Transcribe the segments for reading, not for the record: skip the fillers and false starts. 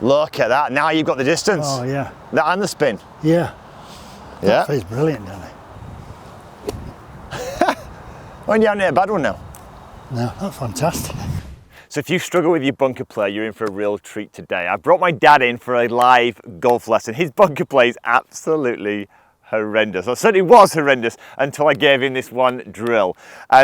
Look at that. Now you've got the distance. Oh, yeah. That and the spin. Yeah. Yeah. That feels brilliant, Danny. When you haven't hit a bad one now. No, that's fantastic. So if you struggle with your bunker play, you're in for a real treat today. I brought my dad in for a live golf lesson. His bunker play is absolutely horrendous. Well, it certainly was horrendous until I gave him this one drill.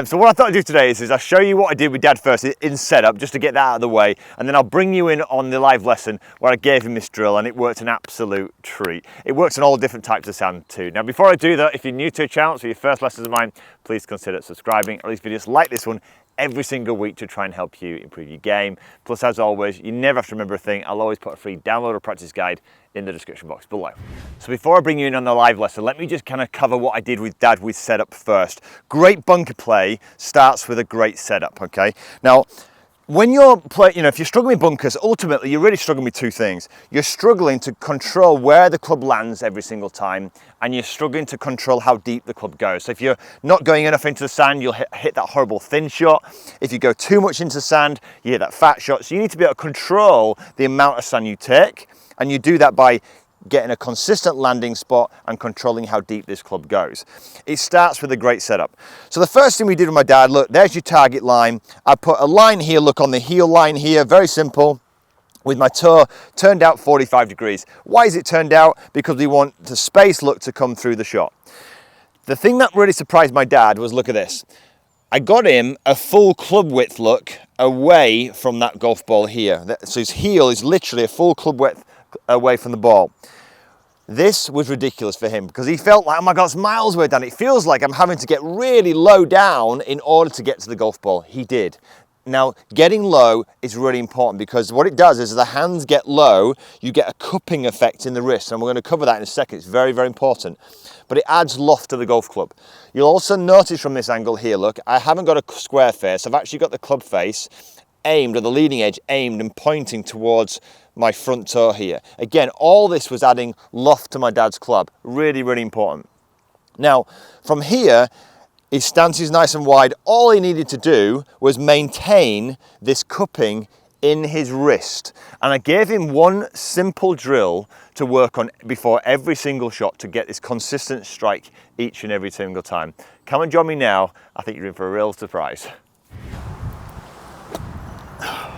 So what I thought I'd do today is I'll show you what I did with Dad first in setup, just to get that out of the way, and then I'll bring you in on the live lesson where I gave him this drill, and it worked an absolute treat. It works on all different types of sand too. Now before I do that, if you're new to the channel, so your first lessons of mine, please consider subscribing, or at least videos like this one every single week to try and help you improve your game. Plus, as always, you never have to remember a thing. I'll always put a free download or practice guide in the description box below. So before I bring you in on the live lesson, let me just kind of cover what I did with Dad with setup first. Great bunker play starts with a great setup, okay? Now, when you're playing, if you're struggling with bunkers, ultimately you're really struggling with two things. You're struggling to control where the club lands every single time, and you're struggling to control how deep the club goes. So if you're not going enough into the sand, you'll hit that horrible thin shot. If you go too much into sand, you hit that fat shot. So you need to be able to control the amount of sand you take, and you do that by getting a consistent landing spot and controlling how deep this club goes. It starts with a great setup. So the first thing we did with my dad, look, there's your target line. I put a line here, look, on the heel line here, very simple, with my toe turned out 45 degrees. Why is it turned out? Because we want the space, look, to come through the shot. The thing that really surprised my dad was, look at this. I got him a full club width look away from that golf ball here. So his heel is literally a full club width away from the ball. This was ridiculous for him because he felt like, oh my God, it's miles away, Dan. It feels like I'm having to get really low down in order to get to the golf ball. He did. Now, getting low is really important because what it does is as the hands get low, you get a cupping effect in the wrist. And we're going to cover that in a second. It's very, very important. But it adds loft to the golf club. You'll also notice from this angle here, look, I haven't got a square face. I've actually got the club face aimed, or the leading edge aimed and pointing towards my front toe here. Again, all this was adding loft to my dad's club. Really, really important. Now, from here, his stance is nice and wide. All he needed to do was maintain this cupping in his wrist. And I gave him one simple drill to work on before every single shot to get this consistent strike each and every single time. Come and join me now. I think you're in for a real surprise.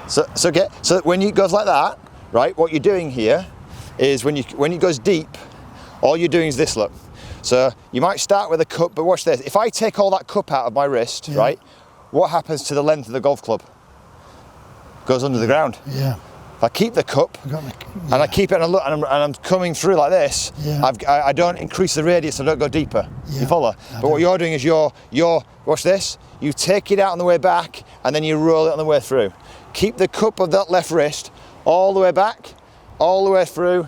So when it goes like that, right, what you're doing here is when it goes deep, all you're doing is this, look. So you might start with a cup, but watch this. If I take all that cup out of my wrist, right, what happens to the length of the golf club? Goes under the ground. Yeah. If I keep the cup and I keep it and I'm coming through like this, I don't increase the radius, I don't go deeper. You follow? But what you're doing is you're watch this, you take it out on the way back and then you roll it on the way through. Keep the cup of that left wrist all the way back, all the way through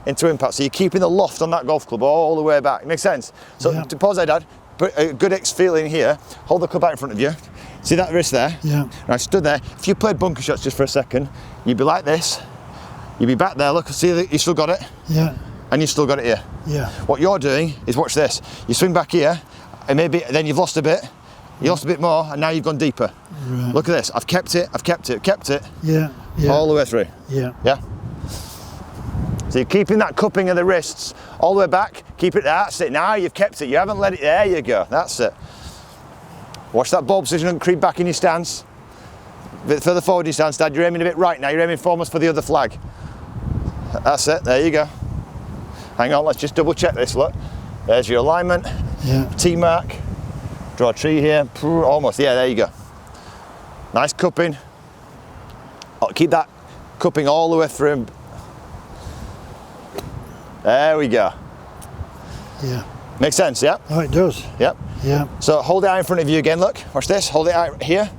into impact. So you're keeping the loft on that golf club all the way back. Makes sense? So to pause there, Dad, put a good feeling here, hold the club out in front of you. See that wrist there? Yeah. And I stood there. If you played bunker shots just for a second, you'd be like this. You'd be back there, look, see that you still got it? Yeah. And you've still got it here. Yeah. What you're doing is, watch this. You swing back here, and maybe then you've lost a bit. You lost a bit more, and now you've gone deeper. Right. Look at this. I've kept it. Yeah. All the way through. Yeah. Yeah. So you're keeping that cupping of the wrists all the way back. Keep it there. That's it. Now you've kept it. You haven't let it. There you go. That's it. Watch that ball position and creep back in your stance. A bit further forward in your stance, Dad. You're aiming a bit right now. You're aiming almost for the other flag. That's it. There you go. Hang on. Let's just double check this. Look. There's your alignment. Yeah. T mark. Draw a tree here. Almost. Yeah. There you go. Nice cupping. Keep that cupping all the way through. There we go. Yeah. Makes sense, yeah? Oh, it does. Yep. Yeah. So hold it out in front of you again, look. Watch this. Hold it out here.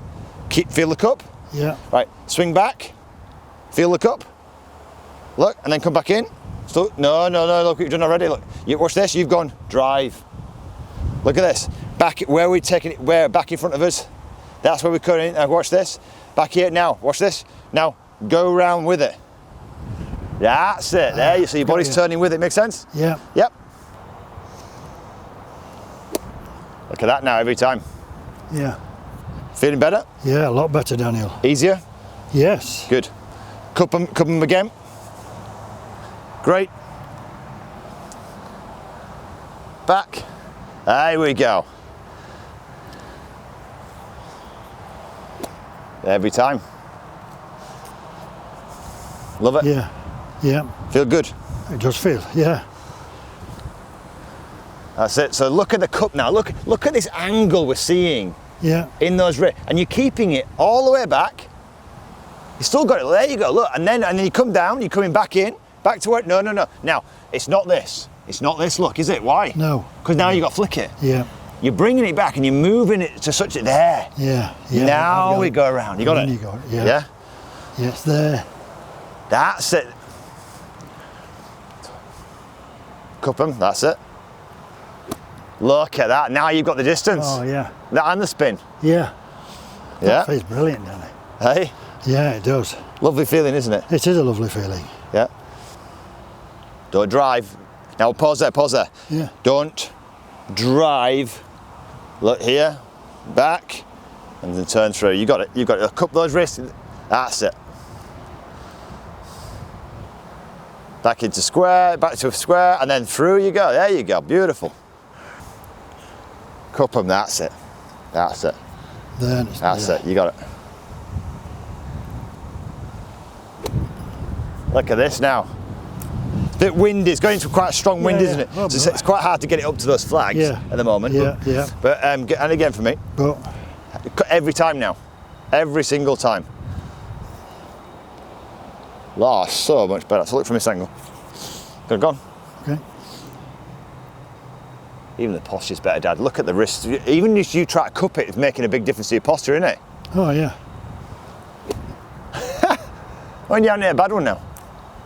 Feel the cup. Yeah. Right. Swing back. Feel the cup. Look, and then come back in. So, no, look what you've done already. Look. Watch this. You've gone drive. Look at this. Back where we're taking it, back in front of us. That's where we're cutting. Now watch this. Back here now. Watch this. Now go round with it. That's it. There you see your body's turning with it. Make sense? Yeah. Yep. Look at that now every time. Yeah. Feeling better? Yeah, a lot better, Daniel. Easier? Yes. Good. Cup them again. Great. Back. There we go. Every time. Love it? Yeah, yeah. Feel good? It does feel, yeah. That's it. So look at the cup now. Look at this angle we're seeing. Yeah. In those wrists, and you're keeping it all the way back. You still got it. There you go. Look, and then you come down. You're coming back in, back to where. No. Now it's not this. It's not this. Look, is it? Why? No. Because now you got flick it. Yeah. You're bringing it back and you're moving it to such it there. Yeah. Yeah. Now we go around. You got it. You got it. Yeah. Yeah. Yeah, it's there. That's it. Cup them. That's it. Look at that. Now you've got the distance. Oh yeah. That and the spin. Yeah. Yeah. That feels brilliant, Danny. Hey. Yeah, it does. Lovely feeling, isn't it? It is a lovely feeling. Yeah. Don't drive. Now pause there. Yeah. Don't drive. Look here, back, and then turn through. You got it. You've got to cup those wrists. That's it. Back into square, back to a square, and then through you go. There you go. Beautiful. Cup them. That's it. That's it. Then it's That's there. it. You got it. Look at this now. The wind is going to quite a strong wind, Yeah, isn't it? yeah. So it's quite hard to get it up to those flags at the moment. Yeah. But and again for me, But every time now, every single time. Oh, so much better. So look from this angle. Go on. okay. Even the posture's better, Dad. Look at the wrist. Even if you try to cup it, it's making a big difference to your posture, isn't it? Oh yeah. When you're having a bad one now.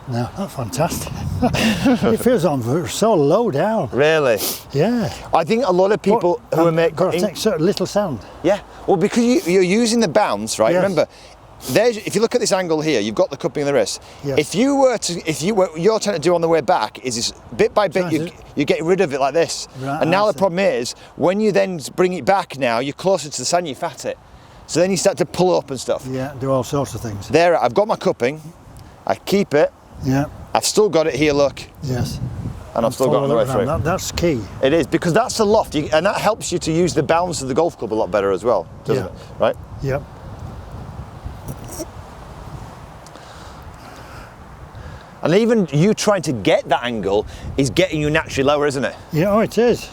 No, that's fantastic. It feels like I'm so low down. Really? Yeah. I think a lot of people who are making. Got to take sort of little sand. Yeah, well, because you're using the bounce, right? Yes. Remember, if you look at this angle here, you've got the cupping of the wrist. Yes. What you're trying to do on the way back is this bit by bit, you're getting rid of it like this. Right, and now I the see. problem is, when you then bring it back now, you're closer to the sand, you fat it. So then you start to pull up and stuff. Yeah, do all sorts of things. There, I've got my cupping, I keep it, Yeah. I've still got it here, look, Yes. and I've still got it on the way through. That's key. It is, because that's the loft, and that helps you to use the balance of the golf club a lot better as well, doesn't Yeah. it? Right? Yep. And even you trying to get that angle is getting you naturally lower, isn't it? Yeah, oh it is.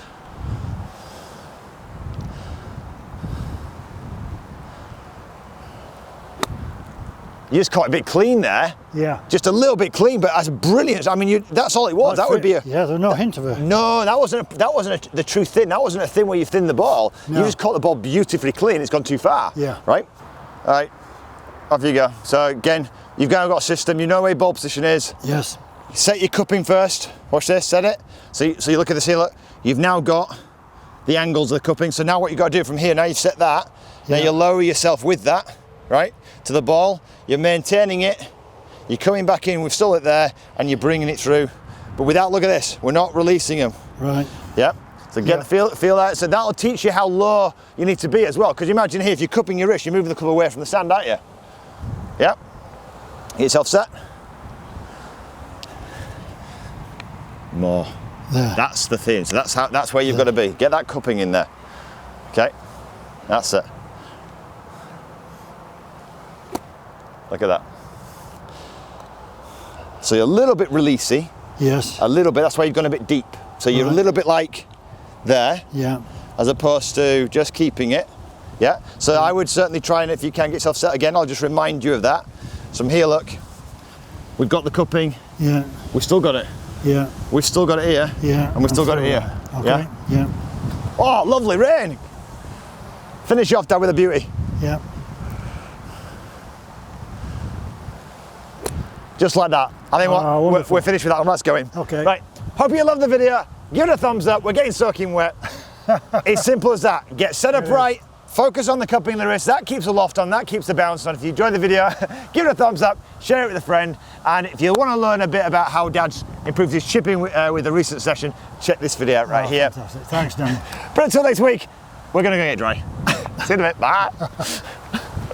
You just caught a bit clean there. Yeah. Just a little bit clean, but that's brilliant. I mean, that's all it was. That would be a... Yeah, there's no hint of a... No, that wasn't the true thin. That wasn't a thin where you thin the ball. No. You just caught the ball beautifully clean. It's gone too far. Yeah. Right? All right. Off you go. So again, you've now got a system. You know where your ball position is. Yes. Set your cupping first. Watch this. Set it. So you look at this here. Look. You've now got the angles of the cupping. So now what you've got to do from here, now you've set that. Now Yeah. you lower yourself with that, right, to the ball. You're maintaining it. You're coming back in with still it there, and you're bringing it through. But without, look at this, we're not releasing them. Right. Yep. So get the feel that. So that'll teach you how low you need to be as well. Because you imagine here, if you're cupping your wrist, you're moving the club away from the sand, aren't you? Yep. Get yourself set. More. There. That's the thing. So that's where you've got to be. Get that cupping in there. Okay. That's it. Look at that. So you're a little bit releasey. Yes. A little bit. That's why you've gone a bit deep. So you're a little bit like there. Yeah. As opposed to just keeping it. Yeah. So I would certainly try, and if you can get yourself set again, I'll just remind you of that. So from here, look. We've got the cupping. Yeah. We've still got it. Yeah. We've still got it here. Yeah. And we've still got it here. Okay. Yeah. Yeah. Oh, lovely rain. Finish you off, Dad, with a beauty. Yeah. Just like that. I think Oh, we're finished with that one. Let's go in. Okay. Right. Hope you loved the video. Give it a thumbs up. We're getting soaking wet. It's simple as that. Get set up right. Focus on the cupping of the wrist. That keeps the loft on. That keeps the bounce on. If you enjoyed the video, give it a thumbs up. Share it with a friend. And if you want to learn a bit about how Dad's improved his chipping with the recent session, check this video out right here. Fantastic. Thanks, Dan. But until next week, we're going to go get dry. See you in a bit. Bye.